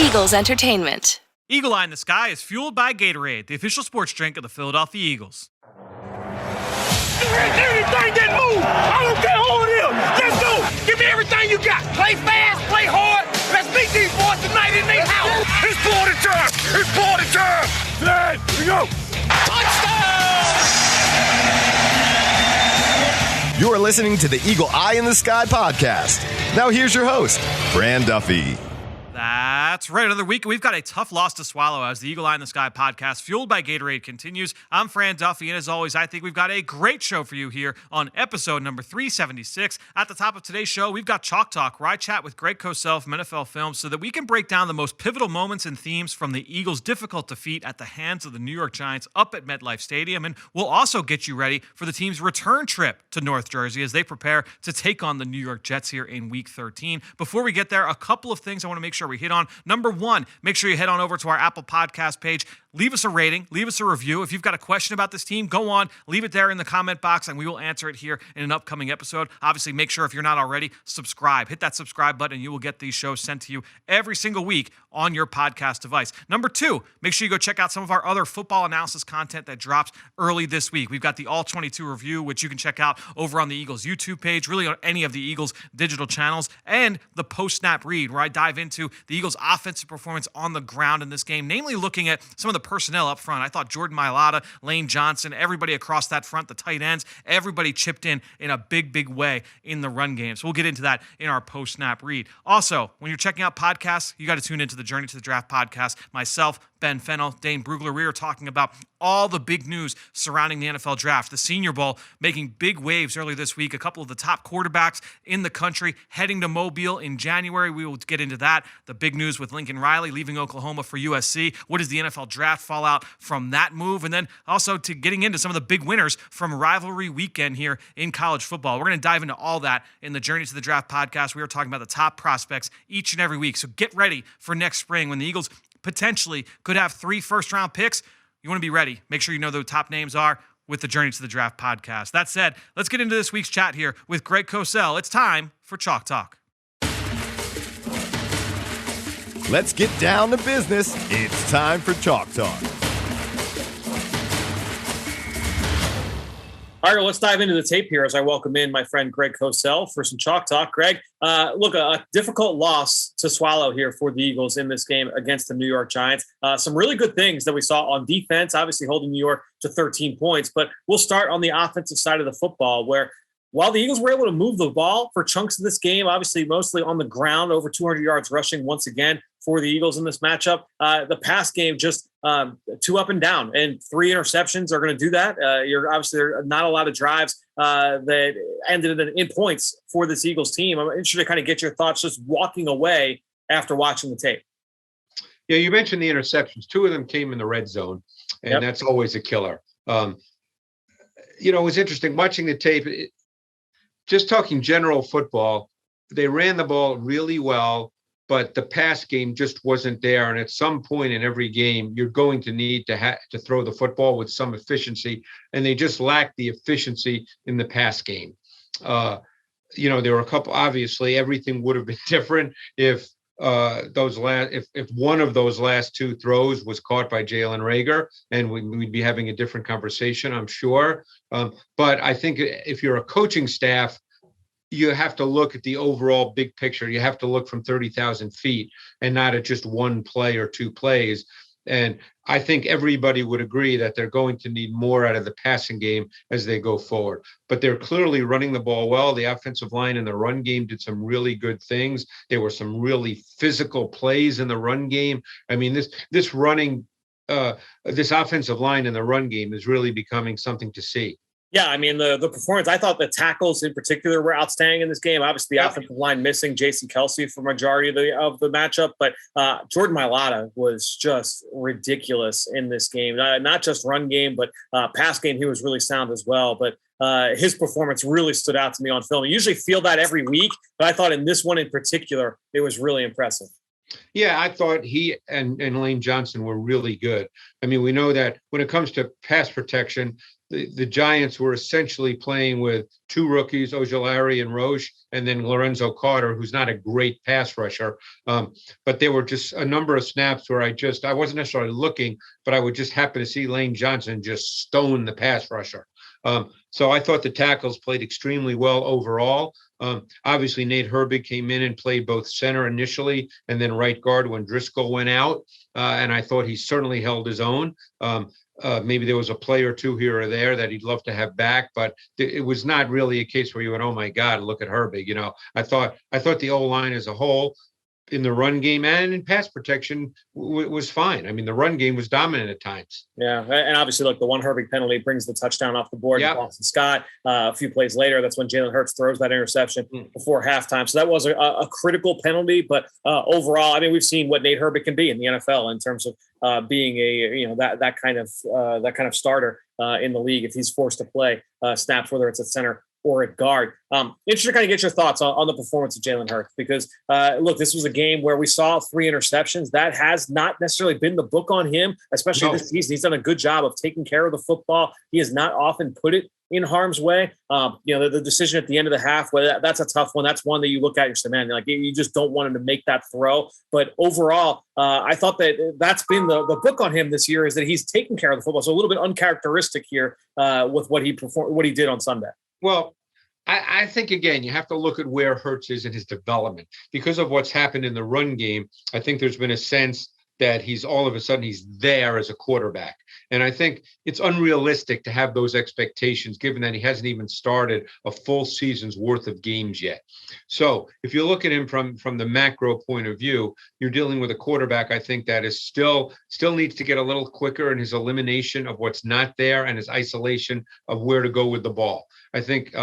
Eagles Entertainment. Eagle Eye in the Sky is fueled by Gatorade, the official sports drink of the Philadelphia Eagles. Anything that move, I don't care who it is. Let's go. Give me everything you got. Play fast, play hard. Let's beat these boys tonight in their house. It's party time. It's party time. There we go. Touchdown! You are listening to the Eagle Eye in the Sky podcast. Now here's your host, Fran Duffy. That's right. Another week, we've got a tough loss to swallow as the Eagle Eye in the Sky podcast, fueled by Gatorade, continues. I'm Fran Duffy, and as always, I think we've got a great show for you here on episode number 376. At the top of today's show, we've got Chalk Talk, where I chat with Greg Cosell from NFL Films so that we can break down the most pivotal moments and themes from the Eagles' difficult defeat at the hands of the New York Giants up at MetLife Stadium. And we'll also get you ready for the team's return trip to North Jersey as they prepare to take on the New York Jets here in Week 13. Before we get there, a couple of things I want to make sure we hit on. Number one, make sure you head on over to our Apple Podcast page. Leave us a rating. Leave us a review. If you've got a question about this team, go on. Leave it there in the comment box, and we will answer it here in an upcoming episode. Obviously, make sure if you're not already, subscribe. Hit that subscribe button, and you will get these shows sent to you every single week on your podcast device. Number two, make sure you go check out some of our other football analysis content that drops early this week. We've got the All-22 review, which you can check out over on the Eagles YouTube page, really on any of the Eagles digital channels, and the post-snap read, where I dive into the Eagles' offensive performance on the ground in this game, namely looking at some of the personnel up front. I thought Jordan Mailata, Lane Johnson, everybody across that front, the tight ends, everybody chipped in a big, big way in the run game. So we'll get into that in our post-snap read. Also, when you're checking out podcasts, you got to tune into the Journey to the Draft podcast. Myself, Ben Fennell, Dane Brugler, we are talking about all the big news surrounding the NFL draft. The Senior Bowl making big waves early this week. A couple of the top quarterbacks in the country heading to Mobile in January. We will get into that. The big news with Lincoln Riley leaving Oklahoma for USC. What does the NFL draft fallout from that move? And then also to getting into some of the big winners from rivalry weekend here in college football. We're going to dive into all that in the Journey to the Draft podcast. We are talking about the top prospects each and every week. So get ready for next spring when the Eagles potentially could have 3 first-round picks. You want to be ready. Make sure you know who the top names are with the Journey to the Draft podcast. That said, let's get into this week's chat here with Greg Cosell. It's time for Chalk Talk. Let's get down to business. It's time for Chalk Talk. All right, well, let's dive into the tape here as I welcome in my friend Greg Cosell for some Chalk Talk. Greg, look, a difficult loss to swallow here for the Eagles in this game against the New York Giants. Some really good things that we saw on defense, obviously holding New York to 13 points. But we'll start on the offensive side of the football, where while the Eagles were able to move the ball for chunks of this game, obviously mostly on the ground, over 200 yards rushing once again for the Eagles in this matchup, the pass game just too up and down, and 3 interceptions are going to do that. You're obviously there are not a lot of drives that ended in points for this Eagles team. I'm interested to kind of get your thoughts just walking away after watching the tape. Yeah, you mentioned the interceptions. 2 of them came in the red zone, and that's always a killer. It was interesting watching the tape. Just talking general football, they ran the ball really well, but the pass game just wasn't there. And at some point in every game, you're going to need to throw the football with some efficiency, and they just lacked the efficiency in the pass game. There were a couple. Obviously, everything would have been different if one of those last 2 throws was caught by Jalen Reagor, and we'd be having a different conversation, I'm sure. But I think if you're a coaching staff, you have to look at the overall big picture. You have to look from 30,000 feet and not at just one play or 2 plays. And I think everybody would agree that they're going to need more out of the passing game as they go forward. But they're clearly running the ball well. The offensive line in the run game did some really good things. There were some really physical plays in the run game. I mean, this offensive line in the run game is really becoming something to see. Yeah, I mean, the performance, I thought the tackles in particular were outstanding in this game. Obviously, the offensive line missing Jason Kelsey for majority of the matchup, but Jordan Mailata was just ridiculous in this game. Not just run game, but pass game, he was really sound as well. But his performance really stood out to me on film. I usually feel that every week, but I thought in this one in particular, it was really impressive. Yeah, I thought he and Lane Johnson were really good. I mean, we know that when it comes to pass protection, the Giants were essentially playing with two rookies, Ojulari and Roche, and then Lorenzo Carter, who's not a great pass rusher. But there were just a number of snaps where I wasn't necessarily looking, but I would just happen to see Lane Johnson just stone the pass rusher. So I thought the tackles played extremely well overall. Obviously, Nate Herbig came in and played both center initially and then right guard when Driscoll went out. And I thought he certainly held his own. Maybe there was a play or two here or there that he'd love to have back, but it was not really a case where you went, oh my God, look at Herbig. I thought the O-line as a whole in the run game and in pass protection was fine. I mean, the run game was dominant at times. Yeah, and obviously, look, the one Herbig penalty brings the touchdown off the board. Yep. Boston Scott. A few plays later, that's when Jalen Hurts throws that interception before halftime. So that was a critical penalty. But overall, I mean, we've seen what Nate Herbig can be in the NFL in terms of being that kind of starter in the league if he's forced to play snaps, whether it's at center or at guard. Interested to kind of get your thoughts on the performance of Jalen Hurts because, look, this was a game where we saw 3 interceptions. That has not necessarily been the book on him, especially this season. He's done a good job of taking care of the football. He has not often put it in harm's way. The decision at the end of the half, that's a tough one. That's one that you look at and you say, man, like you just don't want him to make that throw. But overall, I thought that's been the book on him this year is that he's taking care of the football. So a little bit uncharacteristic here with what he did on Sunday. Well, I think, again, you have to look at where Hurts is in his development. Because of what's happened in the run game, I think there's been a sense that he's all of a sudden he's there as a quarterback. And I think it's unrealistic to have those expectations given that he hasn't even started a full season's worth of games yet. So if you look at him from the macro point of view, you're dealing with a quarterback, I think, that is still needs to get a little quicker in his elimination of what's not there and his isolation of where to go with the ball. I think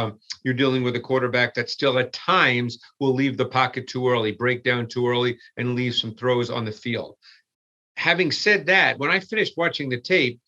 you're dealing with a quarterback that still at times will leave the pocket too early, break down too early, and leave some throws on the field. Having said that, when I finished watching the tape,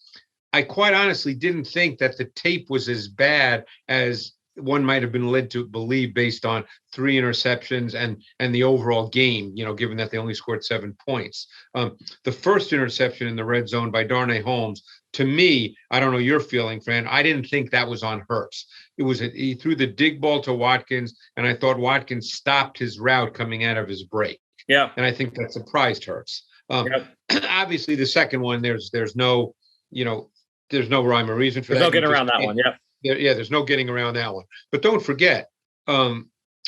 I quite honestly didn't think that the tape was as bad as one might have been led to believe based on 3 interceptions and the overall game, given that they only scored 7 points. The first interception in the red zone by Darnay Holmes, to me, I don't know your feeling, Fran, I didn't think that was on Hurts. He threw the dig ball to Watkins, and I thought Watkins stopped his route coming out of his break. Yeah. And I think that surprised Hurts. Yep. Obviously, the second one, there's no rhyme or reason for that. There's no getting around that one. Yeah. There's no getting around that one. But don't forget,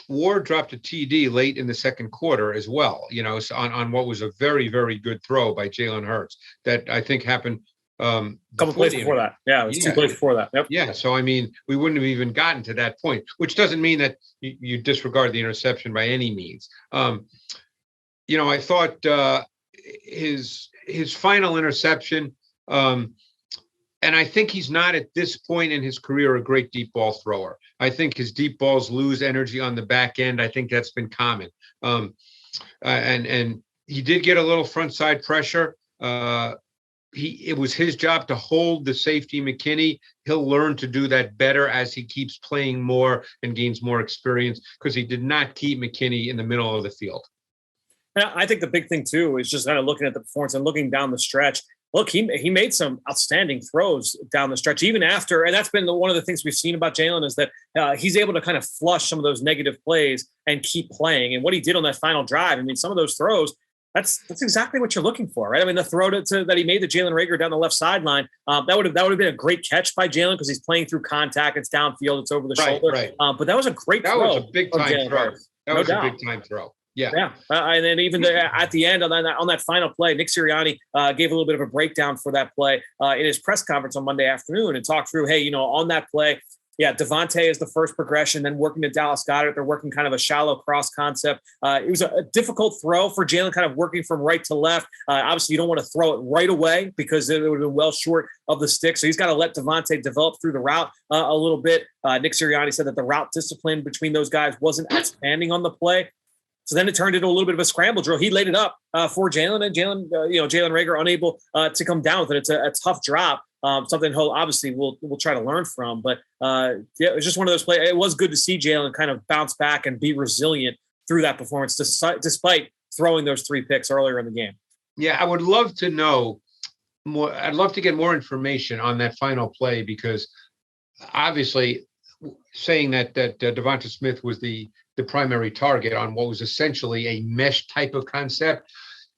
Ward dropped a TD late in the second quarter as well, on what was a very, very good throw by Jalen Hurts that I think happened a couple plays before that. Yeah, it was 2 plays before that. Yep. Yeah, so I mean, we wouldn't have even gotten to that point, which doesn't mean that you disregard the interception by any means. I thought his final interception, and I think he's not at this point in his career a great deep ball thrower. I think his deep balls lose energy on the back end. I think that's been common. And he did get a little front side pressure. It was his job to hold the safety McKinney. He'll learn to do that better as he keeps playing more and gains more experience because he did not keep McKinney in the middle of the field. I think the big thing, too, is just kind of looking at the performance and looking down the stretch. Look, he made some outstanding throws down the stretch, even after. And that's been one of the things we've seen about Jalen is that he's able to kind of flush some of those negative plays and keep playing. And what he did on that final drive, I mean, some of those throws, that's exactly what you're looking for, right? I mean, the throw that he made to Jalen Reagor down the left sideline, that would have been a great catch by Jalen because he's playing through contact. It's downfield. It's over the shoulder. Right. But that was a great throw. That was a big-time throw. That was a big-time throw. Yeah. And then even at the end on that final play, Nick Sirianni gave a little bit of a breakdown for that play in his press conference on Monday afternoon and talked through, hey, on that play, Devontae is the first progression, then working to Dallas Goedert. They're working kind of a shallow cross concept. It was a difficult throw for Jalen, kind of working from right to left. Obviously, you don't want to throw it right away because it would have been well short of the stick. So he's got to let Devontae develop through the route a little bit. Nick Sirianni said that the route discipline between those guys wasn't outstanding on the play. So then it turned into a little bit of a scramble drill. He laid it up for Jalen, and Jalen Reagor unable to come down with it. It's a tough drop, something he'll obviously we'll try to learn from. But it was just one of those plays. It was good to see Jalen kind of bounce back and be resilient through that performance, despite throwing those 3 picks earlier in the game. Yeah, I would love to know more. I'd love to get more information on that final play, because obviously saying that Devonta Smith was the primary target on what was essentially a mesh type of concept,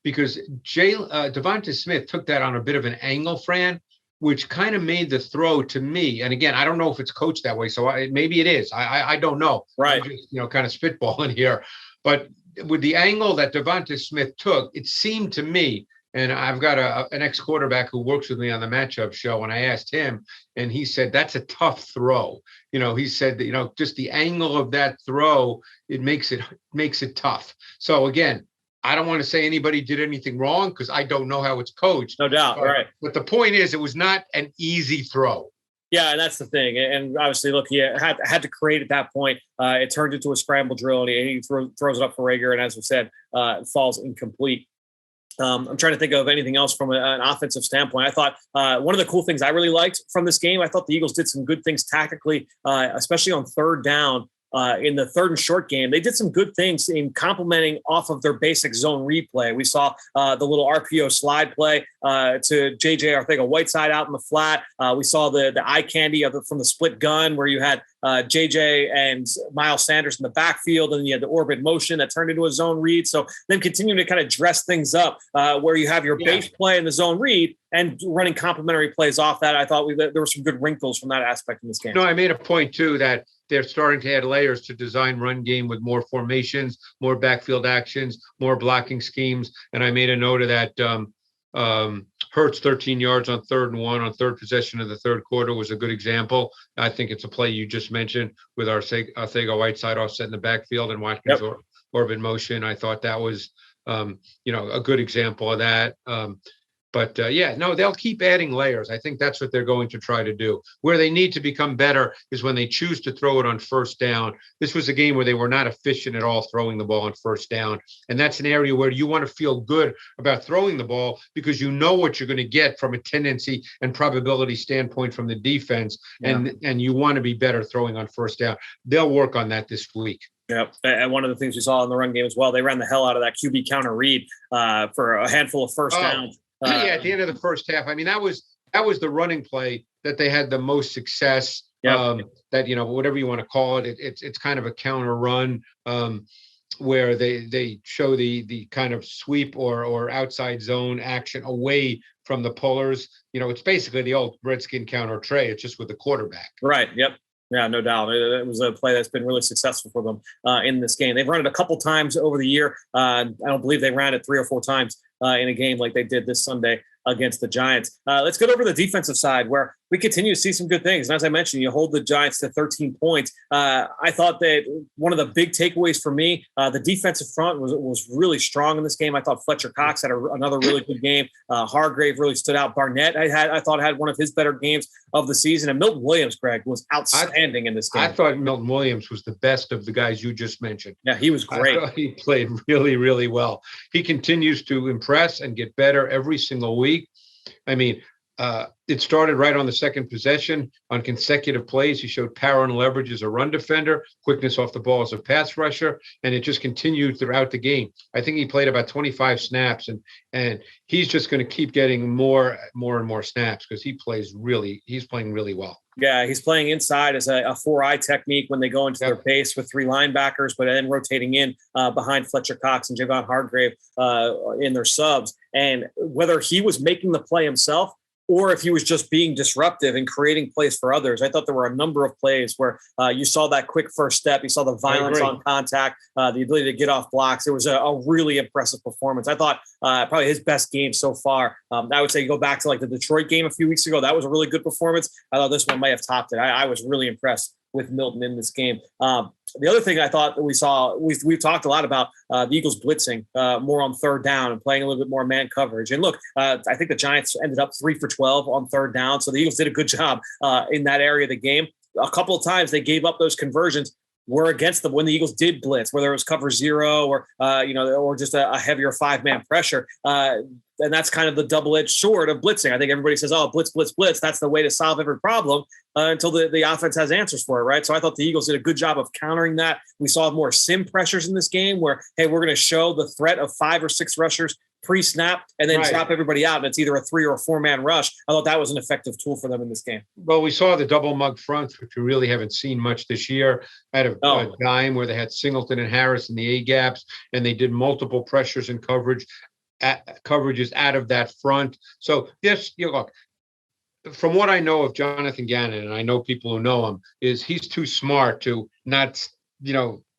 because Devonta Smith took that on a bit of an angle, Fran, which kind of made the throw to me. And again, I don't know if it's coached that way, so maybe it is. I don't know. Right. I'm just, kind of spitballing here. But with the angle that Devonta Smith took, it seemed to me, and I've got an ex-quarterback who works with me on the matchup show, and I asked him, and he said, that's a tough throw. He said that, just the angle of that throw, it makes it tough. So again, I don't want to say anybody did anything wrong, because I don't know how it's coached. No doubt, right. But the point is, it was not an easy throw. Yeah, and that's the thing. And obviously, look, he had to create at that point. It turned into a scramble drill, and he throws it up for Rager, and as we said, it falls incomplete. I'm trying to think of anything else from an offensive standpoint. I thought one of the cool things I really liked from this game, I thought the Eagles did some good things tactically, especially on third down. In the third and short game, they did some good things in complementing off of their basic zone replay. We saw the little RPO slide play to JJ Arcega-Whiteside out in the flat. We saw the eye candy from the split gun, where you had JJ and Miles Sanders in the backfield, and then you had the orbit motion that turned into a zone read. So then continuing to kind of dress things up, where you have your base play in the zone read and running complementary plays off that. I thought there were some good wrinkles from that aspect in this game. No, I made a point too that they're starting to add layers to design run game with more formations, more backfield actions, more blocking schemes. And I made a note of that. Hurts 13 yards on 3rd and 1 on third possession of the third quarter was a good example. I think it's a play you just mentioned with Arcega-Whiteside offset in the backfield and Watkins orbit motion. I thought that was, a good example of that. But they'll keep adding layers. I think that's what they're going to try to do. Where they need to become better is when they choose to throw it on first down. This was a game where they were not efficient at all throwing the ball on first down. And that's an area where you want to feel good about throwing the ball, because you know what you're going to get from a tendency and probability standpoint from the defense. Yeah. And you want to be better throwing on first down. They'll work on that this week. Yep. And one of the things we saw in the run game as well, they ran the hell out of that QB counter read for a handful of first downs. At the end of the first half, I mean, that was the running play that they had the most success. Yep. That whatever you want to call it, it's kind of a counter run where they show the kind of sweep or outside zone action away from the pullers. It's basically the old Redskin counter tray. It's just with the quarterback. Right. Yep. Yeah, no doubt. It was a play that's been really successful for them in this game. They've run it a couple times over the year. I don't believe they ran it 3 or 4 times in a game like they did this Sunday against the Giants. Let's get over to the defensive side, where we continue to see some good things. And as I mentioned, you hold the Giants to 13 points. I thought that one of the big takeaways for me, the defensive front was really strong in this game. I thought Fletcher Cox had another really good game. Hargrave really stood out. Barnett, I thought had one of his better games of the season. And Milton Williams, Greg, was outstanding in this game. I thought Milton Williams was the best of the guys you just mentioned. Yeah, he was great. I thought he played really, really well. He continues to impress and get better every single week. I mean, it started right on the second possession on consecutive plays. He showed power and leverage as a run defender, quickness off the ball as a pass rusher, and it just continued throughout the game. I think he played about 25 snaps, and he's just going to keep getting more and more snaps, because he's playing really well. Yeah, he's playing inside as a 4-eye technique when they go into their base with 3 linebackers, but then rotating in behind Fletcher Cox and Javon Hargrave in their subs. And whether he was making the play himself or if he was just being disruptive and creating plays for others. I thought there were a number of plays where you saw that quick first step. You saw the violence on contact, the ability to get off blocks. It was a really impressive performance. I thought probably his best game so far. I would say go back to like the Detroit game a few weeks ago. That was a really good performance. I thought this one might have topped it. I was really impressed with Milton in this game. The other thing I thought that we saw, we've talked a lot about the Eagles blitzing more on third down and playing a little bit more man coverage. And look, I think the Giants ended up 3 for 12 on third down. So the Eagles did a good job in that area of the game. A couple of times they gave up those conversions were against them when the Eagles did blitz, whether it was cover 0 or, or just a heavier 5-man pressure. And that's kind of the double-edged sword of blitzing. I think everybody says, oh, blitz, blitz, blitz. That's the way to solve every problem until the offense has answers for it, right? So I thought the Eagles did a good job of countering that. We saw more sim pressures in this game where, hey, we're going to show the threat of 5 or 6 rushers pre-snap and then Right. drop everybody out, and it's either a 3 or a 4-man rush. I thought that was an effective tool for them in this game. Well, we saw the double mug fronts, which we really haven't seen much this year. I had a dime where they had Singleton and Harris in the A gaps, and they did multiple pressures and coverages out of that front. So yes, look, from what I know of Jonathan Gannon, and I know people who know him, is he's too smart to not,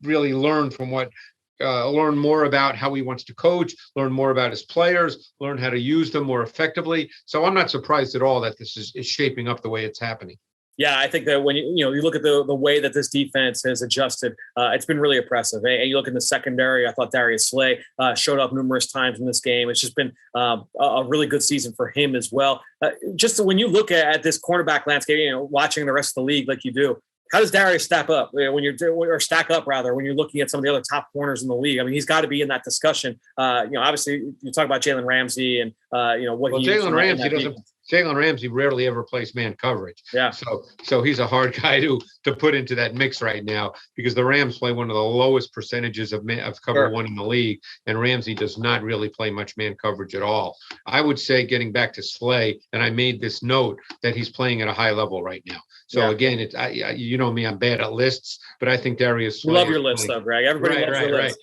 really learn from learn more about how he wants to coach, learn more about his players, learn how to use them more effectively. So I'm not surprised at all that this is shaping up the way it's happening. Yeah, I think that when you look at the way that this defense has adjusted, it's been really impressive. And you look in the secondary, I thought Darius Slay showed up numerous times in this game. It's just been a really good season for him as well. Just when you look at this cornerback landscape, watching the rest of the league like you do, how does Darius stack up when you're looking at some of the other top corners in the league? I mean, he's got to be in that discussion. Obviously, you talk about Jalen Ramsey and Jalen Ramsey rarely ever plays man coverage. Yeah. So he's a hard guy to put into that mix right now because the Rams play one of the lowest percentages of cover one in the league, and Ramsey does not really play much man coverage at all. I would say, getting back to Slay, and I made this note that he's playing at a high level right now. So again, it's you know me, I'm bad at lists, but I think Darius Slay. You love your list, though, Greg. Everybody loves your list.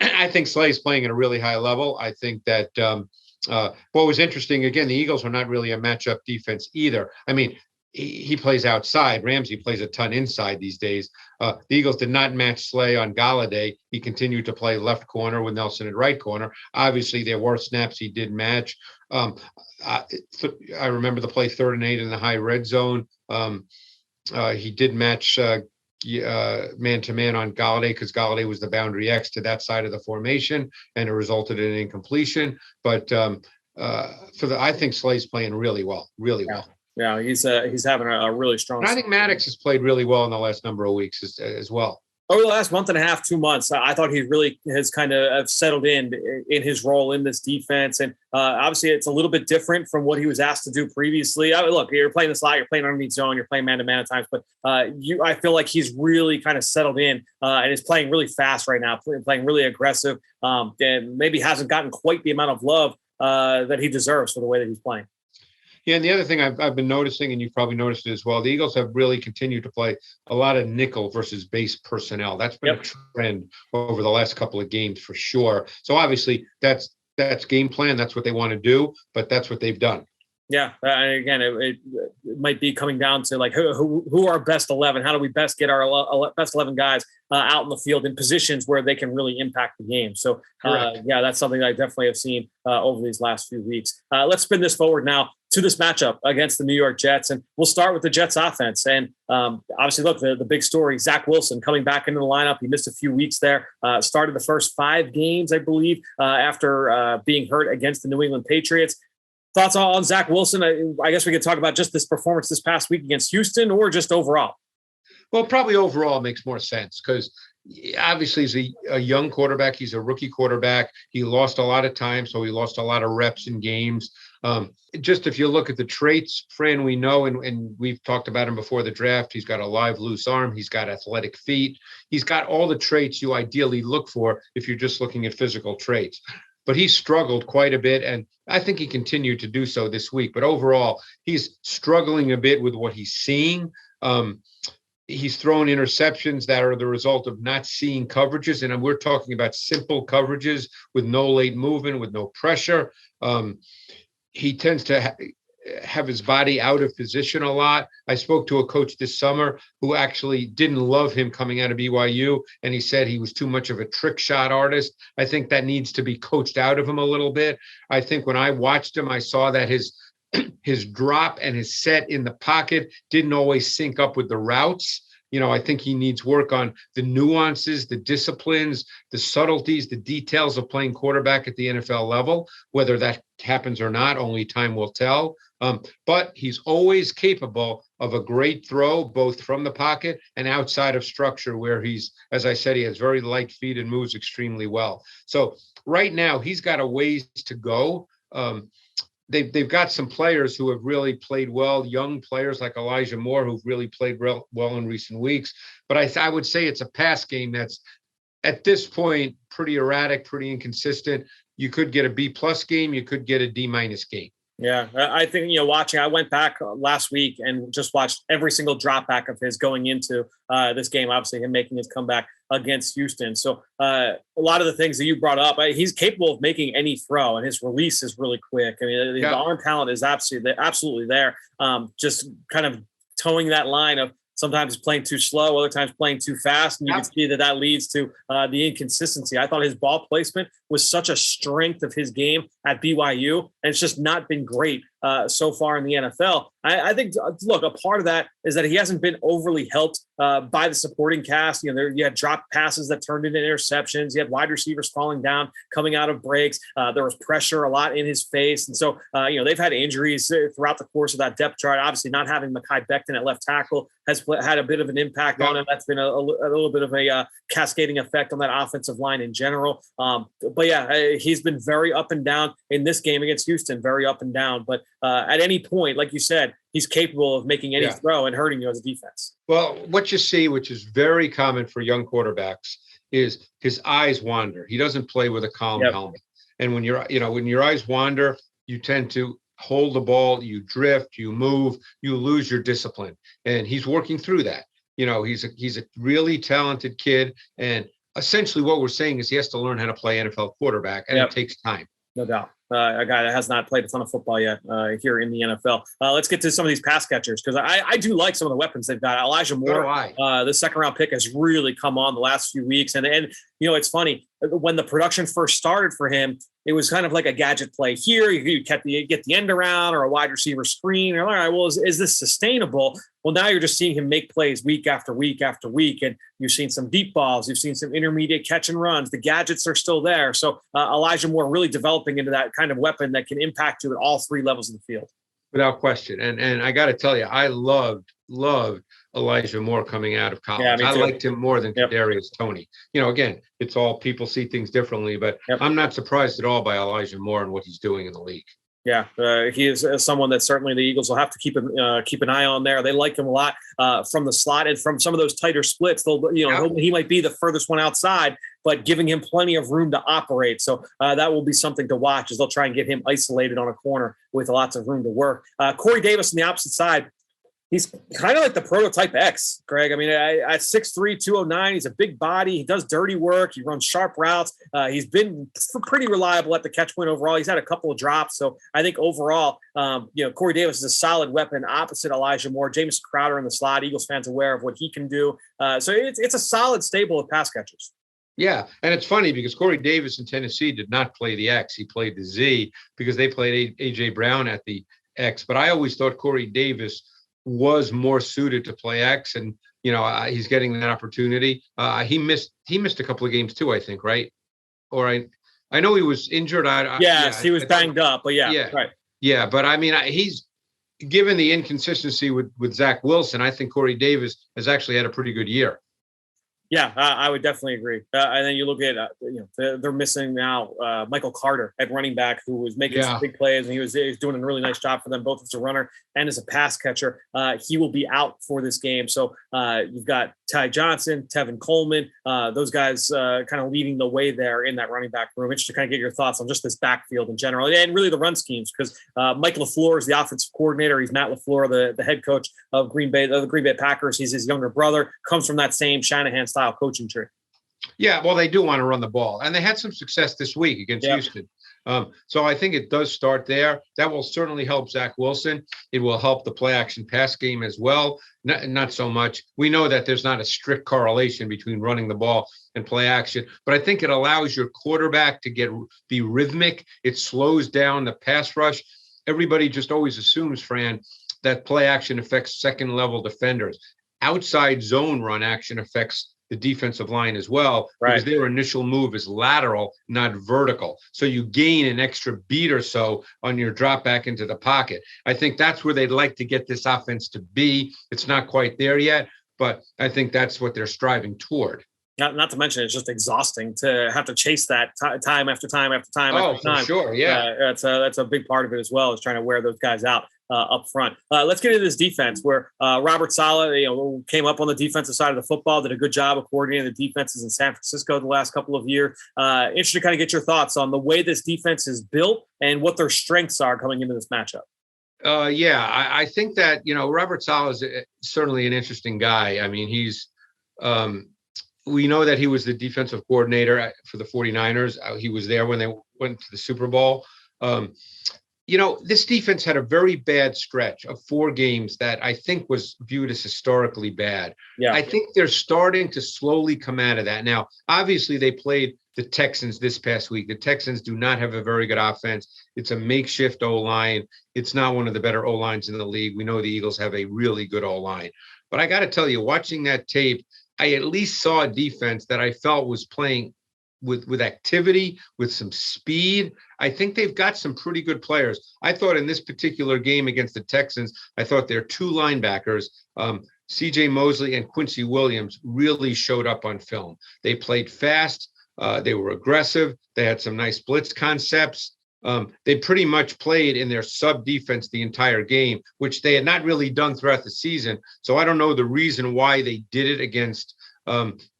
I think Slay's playing at a really high level. I think that what was interesting, again, the Eagles are not really a matchup defense either. I mean, he plays outside. Ramsey plays a ton inside these days. The Eagles did not match Slay on Galladay. He continued to play left corner with Nelson at right corner. Obviously, there were snaps he did match. I remember the play 3rd and 8 in the high red zone. He did match man-to-man on Galladay because Galladay was the boundary X to that side of the formation, and it resulted in an incompletion. But I think Slay's playing really well. Yeah, he's having a really strong. And I think Maddox has played really well in the last number of weeks as well. Over the last month and a half, 2 months, I thought he really has kind of settled in his role in this defense. And obviously, it's a little bit different from what he was asked to do previously. Look, you're playing the slot, you're playing underneath zone, you're playing man-to-man at times. But I feel like he's really kind of settled in and is playing really fast right now, playing really aggressive, and maybe hasn't gotten quite the amount of love that he deserves for the way that he's playing. Yeah, and the other thing I've been noticing, and you've probably noticed it as well, the Eagles have really continued to play a lot of nickel versus base personnel. That's been a trend over the last couple of games for sure. So obviously that's game plan. That's what they want to do, but that's what they've done. Yeah, again, it might be coming down to like who are best 11? How do we best get our best 11 guys out in the field in positions where they can really impact the game? So, that's something that I definitely have seen over these last few weeks. Let's spin this forward now to this matchup against the New York Jets, and we'll start with the Jets offense. And obviously, look, the big story, Zach Wilson coming back into the lineup. He missed a few weeks there, started the first 5 games, I believe, after being hurt against the New England Patriots. Thoughts on Zach Wilson? I guess we could talk about just this performance this past week against Houston, or just overall. Well, probably overall makes more sense because obviously he's a young quarterback. He's a rookie quarterback. He lost a lot of time, so he lost a lot of reps in games. Just if you look at the traits, Fran, we know, and we've talked about him before the draft, he's got a live, loose arm. He's got athletic feet. He's got all the traits you ideally look for if you're just looking at physical traits. But he struggled quite a bit, and I think he continued to do so this week. But overall, he's struggling a bit with what he's seeing. He's thrown interceptions that are the result of not seeing coverages, and we're talking about simple coverages with no late movement, with no pressure. He tends to have his body out of position a lot. I spoke to a coach this summer who actually didn't love him coming out of BYU, and he said he was too much of a trick shot artist. I think that needs to be coached out of him a little bit. I think when I watched him, I saw that his drop and his set in the pocket didn't always sync up with the routes. I think he needs work on the nuances, the disciplines, the subtleties, the details of playing quarterback at the NFL level. Whether that happens or not, only time will tell. But he's always capable of a great throw, both from the pocket and outside of structure, where he's, as I said, he has very light feet and moves extremely well. So right now he's got a ways to go. They've got some players who have really played well, young players like Elijah Moore, who've really played well in recent weeks. But I would say it's a pass game that's, at this point, pretty erratic, pretty inconsistent. you could get a B+ game, you could get a D- game. Yeah, I think, I went back last week and just watched every single drop back of his going into this game, obviously him making his comeback against Houston. So a lot of the things that you brought up, he's capable of making any throw, and his release is really quick. I mean, the arm talent is absolutely there. Just kind of towing that line of sometimes playing too slow, other times playing too fast. And you can see that leads to the inconsistency. I thought his ball placement was such a strength of his game at BYU, and it's just not been great so far in the NFL. I think, look, a part of that is that he hasn't been overly helped by the supporting cast. You had dropped passes that turned into interceptions. You had wide receivers falling down, coming out of breaks. There was pressure a lot in his face. And so, they've had injuries throughout the course of that depth chart. Obviously, not having Mekhi Becton at left tackle has had a bit of an impact on him. That's been a little bit of a cascading effect on that offensive line in general. But yeah, he's been very up and down in this game against Houston, very up and down. But at any point, like you said, he's capable of making any throw and hurting you as a defense. Well, what you see, which is very common for young quarterbacks, is his eyes wander. He doesn't play with a calm helmet. And when your eyes wander, you tend to hold the ball, you drift, you move, you lose your discipline. And he's working through that. He's a really talented kid. And essentially what we're saying is he has to learn how to play NFL quarterback, and it takes time. No doubt. A guy that has not played a ton of football yet here in the NFL. Let's get to some of these pass catchers, because I do like some of the weapons they've got. Elijah Moore, the second-round pick, has really come on the last few weeks. And it's funny. When the production first started for him, it was kind of like a gadget play here. You get the end around or a wide receiver screen. All right, well, is this sustainable? Well, now you're just seeing him make plays week after week after week. And you've seen some deep balls. You've seen some intermediate catch and runs. The gadgets are still there. So Elijah Moore really developing into that kind of weapon that can impact you at all three levels of the field. Without question. And I got to tell you, I loved Elijah Moore coming out of college. Yeah, I liked him more than Kadarius Toney. Again, it's all people see things differently, but I'm not surprised at all by Elijah Moore and what he's doing in the league. Yeah, he is someone that certainly the Eagles will have to keep an eye on there. They like him a lot from the slot, and from some of those tighter splits. He might be the furthest one outside, but giving him plenty of room to operate. So that will be something to watch, as they'll try and get him isolated on a corner with lots of room to work. Corey Davis on the opposite side. He's kind of like the prototype X, Greg. I mean, at 6'3", 209, he's a big body. He does dirty work. He runs sharp routes. He's been pretty reliable at the catch point overall. He's had a couple of drops. So I think overall, Corey Davis is a solid weapon opposite Elijah Moore. James Crowder in the slot. Eagles fans aware of what he can do. So it's a solid stable of pass catchers. Yeah, and it's funny because Corey Davis in Tennessee did not play the X. He played the Z because they played A.J. Brown at the X. But I always thought Corey Davis was more suited to play X, and he's getting that opportunity. He missed a couple of games too, I think, right? Or I know he was injured. He was banged up, but right. Yeah, but I mean, he's given the inconsistency with Zach Wilson. I think Corey Davis has actually had a pretty good year. Yeah, I would definitely agree. And then you look at, they're missing now Michael Carter at running back, who was making some big plays, and he was doing a really nice job for them, both as a runner and as a pass catcher. He will be out for this game. So you've got Ty Johnson, Tevin Coleman, those guys kind of leading the way there in that running back room. Interested to kind of get your thoughts on just this backfield in general, and really the run schemes, because Mike LaFleur is the offensive coordinator. He's Matt LaFleur, the head coach of the Green Bay Packers. He's his younger brother, comes from that same Shanahan style coaching tree. Yeah, well, they do want to run the ball, and they had some success this week against Houston. So I think it does start there. That will certainly help Zach Wilson. It will help the play action pass game as well. Not so much. We know that there's not a strict correlation between running the ball and play action, but I think it allows your quarterback to be rhythmic. It slows down the pass rush. Everybody just always assumes, Fran, that play action affects second level defenders. Outside zone run action affects the defensive line as well, because their initial move is lateral, not vertical. So you gain an extra beat or so on your drop back into the pocket. I think that's where they'd like to get this offense to be. It's not quite there yet, but I think that's what they're striving toward. Not to mention, it's just exhausting to have to chase that time after time after time. For sure, yeah. That's a big part of it as well, is trying to wear those guys out. up front. Let's get into this defense where Robert Saleh, came up on the defensive side of the football, did a good job of coordinating the defenses in San Francisco the last couple of years. Interested to kind of get your thoughts on the way this defense is built and what their strengths are coming into this matchup. I think that, Robert Saleh is certainly an interesting guy. I mean, he's we know that he was the defensive coordinator for the 49ers. He was there when they went to the Super Bowl. This defense had a very bad stretch of 4 games that I think was viewed as historically bad. Yeah. I think they're starting to slowly come out of that. Now, obviously, they played the Texans this past week. The Texans do not have a very good offense. It's a makeshift O-line. It's not one of the better O-lines in the league. We know the Eagles have a really good O-line. But I got to tell you, watching that tape, I at least saw a defense that I felt was playing with activity, with some speed. I think they've got some pretty good players. I thought in this particular game against the Texans, I thought their 2 linebackers, C.J. Mosley and Quincy Williams, really showed up on film. They played fast. They were aggressive. They had some nice blitz concepts. They pretty much played in their sub defense the entire game, which they had not really done throughout the season. So I don't know the reason why they did it against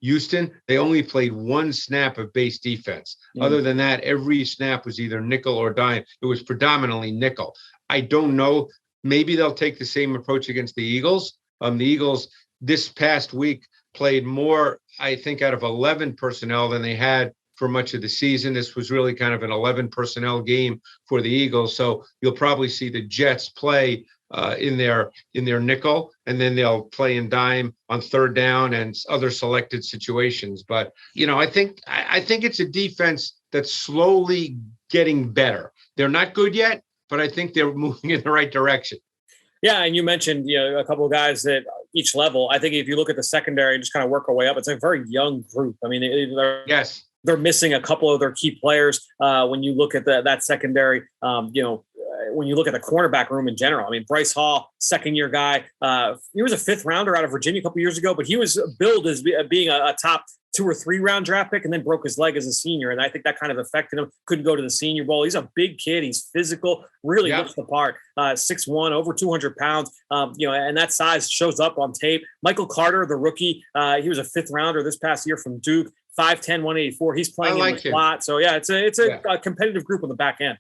Houston. They only played 1 snap of base defense. Other than that, every snap was either nickel or dime. It was predominantly nickel. I don't know. Maybe they'll take the same approach against the Eagles. The Eagles this past week played more, I think, out of 11 personnel than they had for much of the season. This was really kind of an 11 personnel game for the Eagles. So you'll probably see the Jets play in their nickel, and then they'll play in dime on 3rd down and other selected situations. But, I think it's a defense that's slowly getting better. They're not good yet, but I think they're moving in the right direction. Yeah, and you mentioned a couple of guys at each level. I think if you look at the secondary and just kind of work our way up, it's a very young group. I mean, they're missing a couple of their key players when you look at that secondary. When you look at the cornerback room in general, I mean, Bryce Hall, 2nd-year guy, he was a 5th rounder out of Virginia a couple years ago, but he was billed as being a top 2 or 3 round draft pick and then broke his leg as a senior. And I think that kind of affected him. Couldn't go to the Senior Bowl. He's a big kid. He's physical, really looks the part. 6'1", over 200 pounds, and that size shows up on tape. Michael Carter, the rookie, he was a 5th rounder this past year from Duke, 5'10", 184. He's playing in the slot. So, it's a competitive group on the back end.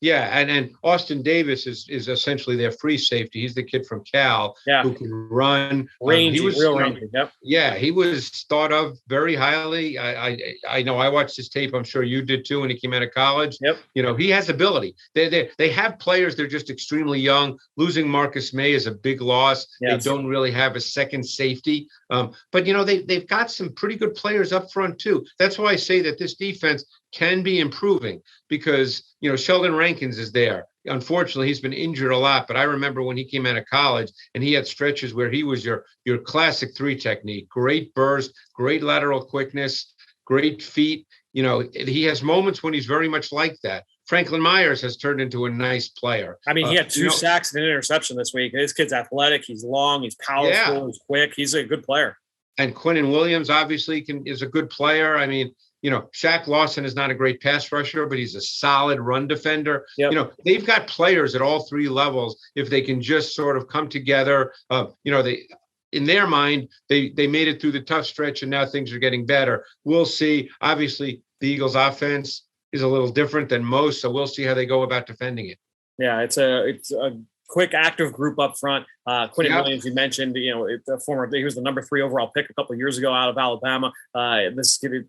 Yeah, and Austin Davis is essentially their free safety. He's the kid from Cal who can run. Rangy, real rangy. Yep. Yeah, he was thought of very highly. I know I watched his tape. I'm sure you did too when he came out of college. Yep. He has ability. They have players. They're just extremely young. Losing Marcus May is a big loss. Yes. They don't really have a second safety. But they've got some pretty good players up front too. That's why I say that this defense can be improving because, Sheldon Rankins is there. Unfortunately, he's been injured a lot, but I remember when he came out of college and he had stretches where he was your classic 3 technique, great burst, great lateral quickness, great feet. He has moments when he's very much like that. Franklin Myers has turned into a nice player. I mean, he had 2 sacks and an interception this week. This kid's athletic. He's long. He's powerful. He's quick. He's a good player. And Quentin Williams obviously is a good player. I mean, Shaq Lawson is not a great pass rusher, but he's a solid run defender. Yep. They've got players at all 3 levels. If they can just sort of come together, they, in their mind, they made it through the tough stretch and now things are getting better. We'll see. Obviously, the Eagles offense is a little different than most, so we'll see how they go about defending it. Yeah, it's a quick, active group up front. Quentin Williams, you mentioned, he was the number 3 overall pick a couple of years ago out of Alabama.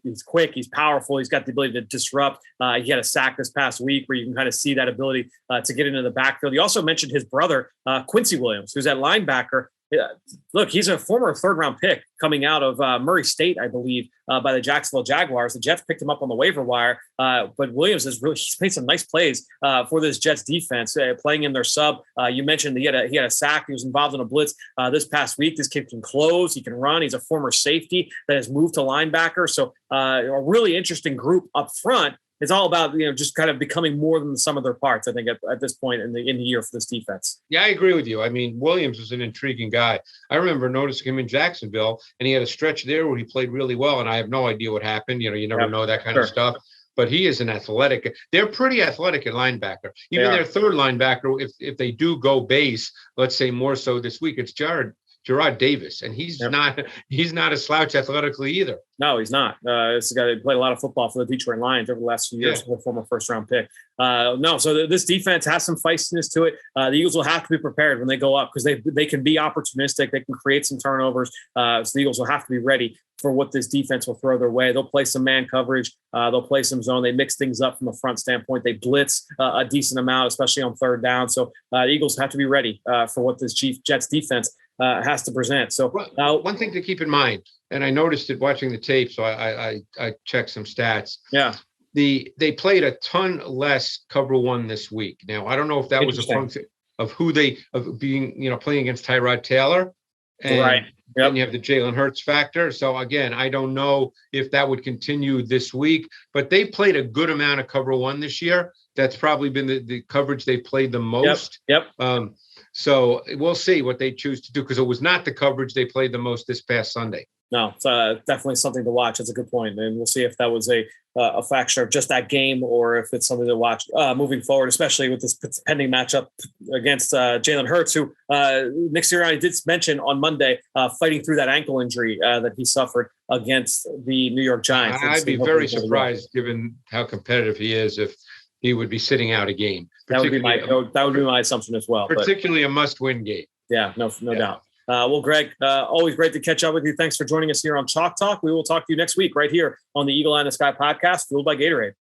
He's quick, he's powerful, he's got the ability to disrupt. He had a sack this past week where you can kind of see that ability to get into the backfield. You also mentioned his brother, Quincy Williams, who's at linebacker. Look, he's a former 3rd-round pick coming out of Murray State, I believe, by the Jacksonville Jaguars. The Jets picked him up on the waiver wire, but Williams he's made some nice plays for this Jets defense, playing in their sub. You mentioned he had a sack. He was involved in a blitz this past week. This kid can close. He can run. He's a former safety that has moved to linebacker. So a really interesting group up front. It's all about, just kind of becoming more than the sum of their parts, I think, at this point in the year for this defense. Yeah, I agree with you. I mean, Williams is an intriguing guy. I remember noticing him in Jacksonville, and he had a stretch there where he played really well, and I have no idea what happened. You never know that kind of stuff. but he is an athletic. They're pretty athletic at linebacker. Even their third linebacker, if they do go base, let's say more so this week, it's Gerard Davis, and he's not a slouch athletically either. No, he's not. This guy played a lot of football for the Detroit Lions over the last few years, a former first-round pick. So this defense has some feistiness to it. The Eagles will have to be prepared when they go up because they can be opportunistic. They can create some turnovers. So the Eagles will have to be ready for what this defense will throw their way. They'll play some man coverage. They'll play some zone. They mix things up from a front standpoint. They blitz a decent amount, especially on third down. So the Eagles have to be ready for what this Jets defense has to present. So one thing to keep in mind, and I noticed it watching the tape, so I checked some stats. Yeah. They played a ton less cover one this week. Now, I don't know if that was a function of playing against Tyrod Taylor. And right. Then you have the Jalen Hurts factor. So again, I don't know if that would continue this week, but they played a good amount of cover one this year. That's probably been the coverage they played the most. Yep. So we'll see what they choose to do, because it was not the coverage they played the most this past Sunday. No, it's definitely something to watch. That's a good point. And we'll see if that was a factor of just that game or if it's something to watch moving forward, especially with this pending matchup against Jalen Hurts, who Nick Sirianni did mention on Monday fighting through that ankle injury that he suffered against the New York Giants. I'd be very surprised, given how competitive he is, if he would be sitting out a game. That would be my assumption as well. Particularly a must-win game. Yeah, no doubt. Well, Greg, always great to catch up with you. Thanks for joining us here on Chalk Talk. We will talk to you next week right here on the Eagle Eye in the Sky podcast, fueled by Gatorade.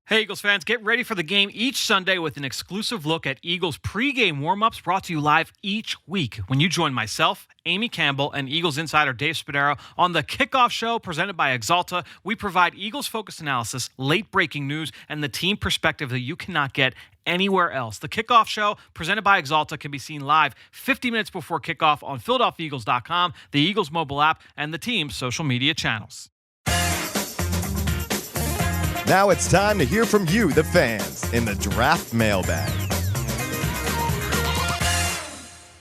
Hey, Eagles fans, get ready for the game each Sunday with an exclusive look at Eagles pregame warm-ups brought to you live each week when you join myself, Amy Campbell, and Eagles insider Dave Spadaro on the Kickoff Show presented by Exalta. We provide Eagles-focused analysis, late-breaking news, and the team perspective that you cannot get anywhere else. The Kickoff Show presented by Exalta can be seen live 50 minutes before kickoff on PhiladelphiaEagles.com, the Eagles mobile app, and the team's social media channels. Now it's time to hear from you, the fans, in the Draft Mailbag.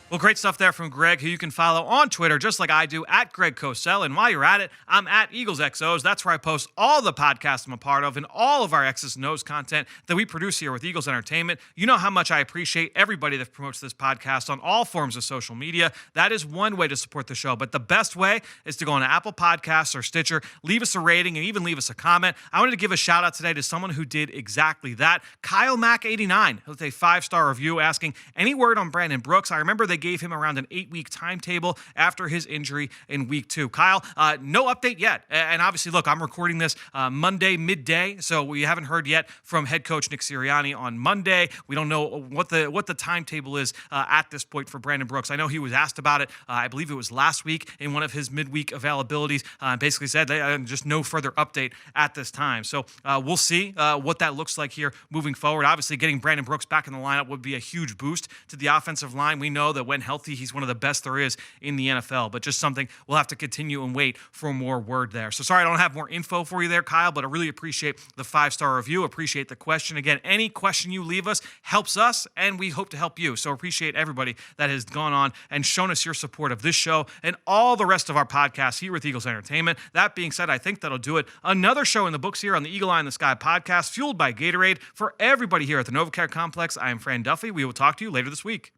Well, great stuff there from Greg, who you can follow on Twitter, just like I do, at Greg Cosell. And while you're at it, I'm at Eagles XOs. That's where I post all the podcasts I'm a part of and all of our X's and O's content that we produce here with Eagles Entertainment. You know how much I appreciate everybody that promotes this podcast on all forms of social media. That is one way to support the show. But the best way is to go on Apple Podcasts or Stitcher, leave us a rating, and even leave us a comment. I wanted to give a shout out today to someone who did exactly that. Kyle Mack89 with a 5-star review asking, any word on Brandon Brooks? I remember they gave him around an 8-week timetable after his injury in week 2. Kyle, no update yet. And obviously, look, I'm recording this Monday midday, so we haven't heard yet from head coach Nick Sirianni on Monday. We don't know what the timetable is at this point for Brandon Brooks. I know he was asked about it, I believe it was last week in one of his midweek availabilities, basically said just no further update at this time. So we'll see what that looks like here moving forward. Obviously, getting Brandon Brooks back in the lineup would be a huge boost to the offensive line. We know that when healthy, he's one of the best there is in the NFL, but just something we'll have to continue and wait for more word there. So sorry I don't have more info for you there, Kyle, but I really appreciate the 5-star review, appreciate the question. Again, any question you leave us helps us, and we hope to help you. So appreciate everybody that has gone on and shown us your support of this show and all the rest of our podcasts here with Eagles Entertainment. That being said, I think that'll do it. Another show in the books here on the Eagle Eye in the Sky podcast, fueled by Gatorade. For everybody here at the NovaCare Complex, I am Fran Duffy. We will talk to you later this week.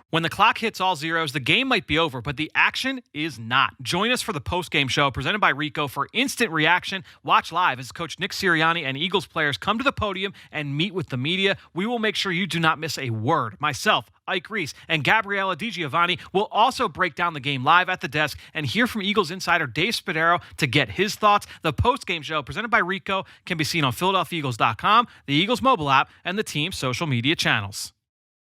When the clock hits all zeros, the game might be over, but the action is not. Join us for the post-game show presented by Rico for instant reaction. Watch live as Coach Nick Sirianni and Eagles players come to the podium and meet with the media. We will make sure you do not miss a word. Myself, Ike Reese, and Gabriella DiGiovanni will also break down the game live at the desk and hear from Eagles insider Dave Spadaro to get his thoughts. The post-game show presented by Rico can be seen on PhiladelphiaEagles.com, the Eagles mobile app, and the team's social media channels.